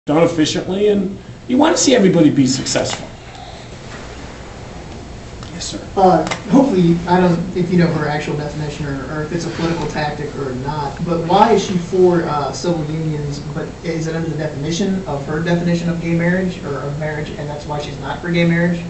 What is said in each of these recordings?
done efficiently, and you want to see everybody be successful. Yes, sir. Hopefully, I don't if you know her actual definition or if it's a political tactic or not, but why is she for civil unions, but is it under the definition of her definition of gay marriage or of marriage, and that's why she's not for gay marriage?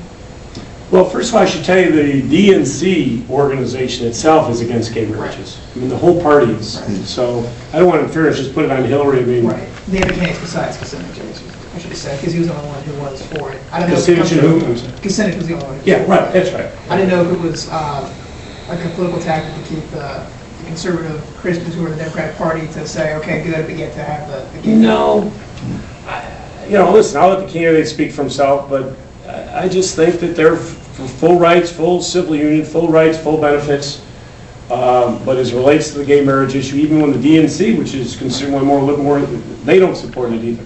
Well, first of all, I should tell you the DNC organization itself is against gay marriages. Right. I mean, the whole party is. Right. So I don't want to, in fairness, just put it on Hillary. I mean, right. The other candidates besides Kucinich, I should say, because he was the only one who was for it. I don't know. Kucinich was the only one. Yeah, right. That's right. I didn't know if it was like a political tactic to keep the conservative Christians who are the Democratic Party to say, okay, good, we get to have the gay. No. You know, listen, I'll let the candidate speak for himself, but I just think that they're for full rights, full civil union, full rights, full benefits. But as it relates to the gay marriage issue, even when the DNC, which is considered one more liberal, they don't support it either.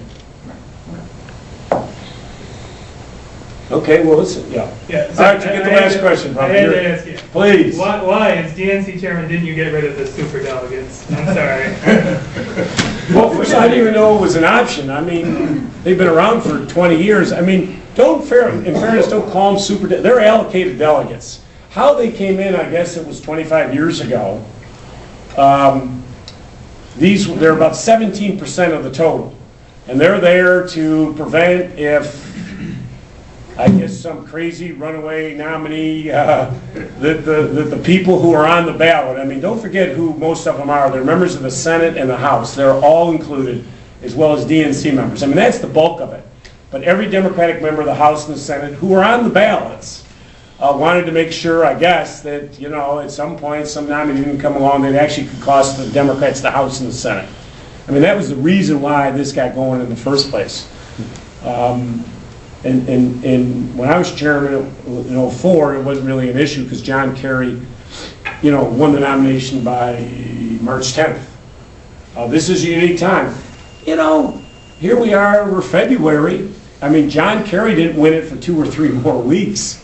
Okay, well, listen, yeah. So all right, you get the last question, I had to ask you. Please. Why, as DNC chairman, didn't you get rid of the superdelegates? I'm sorry. Well, first, I didn't even know it was an option. I mean, they've been around for 20 years. I mean, in fairness, don't call them super. They're allocated delegates. How they came in, I guess it was 25 years ago. They're about 17% of the total, and they're there to prevent if, I guess, some crazy runaway nominee, the people who are on the ballot. I mean, don't forget who most of them are. They're members of the Senate and the House. They're all included, as well as DNC members. I mean, that's the bulk of it. But every Democratic member of the House and the Senate who are on the ballots wanted to make sure, I guess, that, you know, at some point some nominee didn't come along that actually could cost the Democrats the House and the Senate. I mean, that was the reason why this got going in the first place. And when I was chairman in 2004, it wasn't really an issue because John Kerry, you know, won the nomination by March 10th. This is a unique time. You know, here we are, we're February. I mean, John Kerry didn't win it for 2 or 3 more weeks.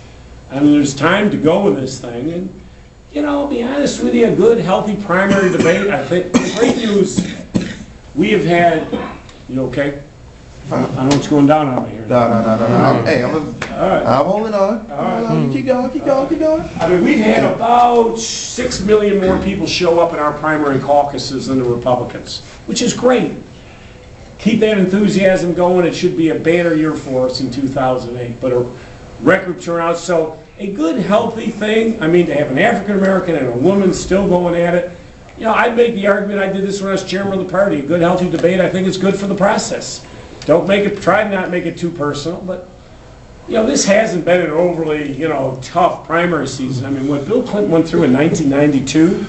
I mean, there's time to go with this thing. And, you know, I'll be honest with you, a good, healthy primary debate. I think the great news we have had, you okay? I don't know what's going down over here. No. Hey, I'm holding on. All right. Keep going. I mean, we've had about 6 million more people show up in our primary caucuses than the Republicans, which is great. Keep that enthusiasm going. It should be a banner year for us in 2008, but a record turnout. So a good, healthy thing. I mean, to have an African American and a woman still going at it. You know, I'd make the argument, I did this when I was chairman of the party, a good, healthy debate. I think it's good for the process. Don't make it, try to not make it too personal, but, you know, this hasn't been an overly, you know, tough primary season. I mean, what Bill Clinton went through in 1992,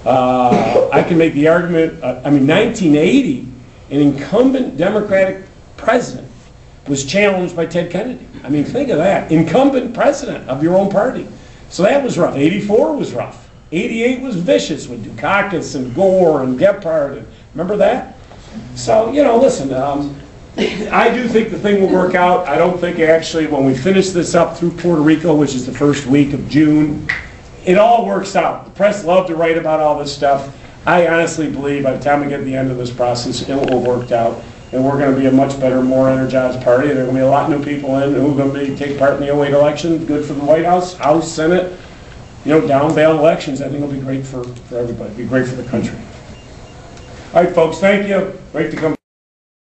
I can make the argument, I mean, 1980, an incumbent Democratic president was challenged by Ted Kennedy. I mean, think of that. Incumbent president of your own party. So that was rough. 84 was rough. 88 was vicious with Dukakis and Gore and Gephardt. And, remember that? So, you know, listen, I do think the thing will work out. I don't think actually when we finish this up through Puerto Rico, which is the first week of June, it all works out. The press love to write about all this stuff. I honestly believe by the time we get to the end of this process, it will have worked out, and we're going to be a much better, more energized party. There are going to be a lot of new people in who are going to take part in the 2008 election. Good for the White House, House, Senate. You know, down ballot elections, I think it'll be great for everybody. It'll be great for the country. All right, folks, thank you. Great to come.